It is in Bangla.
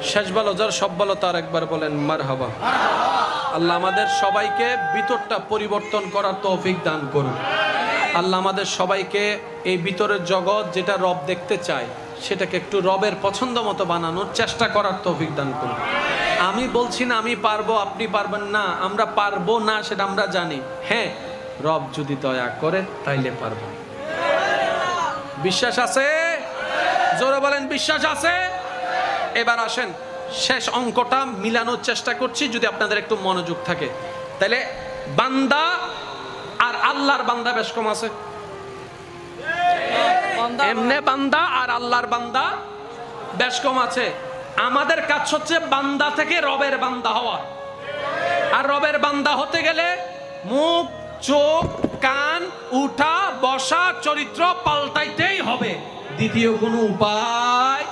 শেষ ভালো যার সব ভালো তার একবার বলেন মারহাবা। আল্লাহ আমাদের সবাইকে ভিতরটা পরিবর্তন করার তৌফিক দান করুন। আল্লাহ আমাদের সবাইকে এই ভিতরের জগৎ যেটা রব দেখতে চায় সেটাকে একটু রবের পছন্দ মতো বানানোর চেষ্টা করার তৌফিক দান করুন। আমি বলছি না আমি পারবো আপনি পারবেন না, আমরা পারবো না সেটা আমরা জানি। হ্যাঁ, রব যদি দয়া করে তাইলে পারবো। বিশ্বাস আছে? জোরে বলেন বিশ্বাস আছে? এবার আসেন শেষ অঙ্কটা মিলানোর চেষ্টা করছি, যদি আপনাদের একটু মনোযোগ থাকে। তাহলে বান্দা আর আল্লাহর বান্দা বেশ কম আছে। এমনে বান্দা আর আল্লাহর বান্দা বেশ কম আছে। আমাদের কাজ হচ্ছে বান্দা থেকে রবের বান্দা হওয়া। আর রবের বান্দা হতে গেলে মুখ, চোখ, কান, উঠা বসা চরিত্র পাল্টাইতেই হবে। দ্বিতীয় কোনো উপায়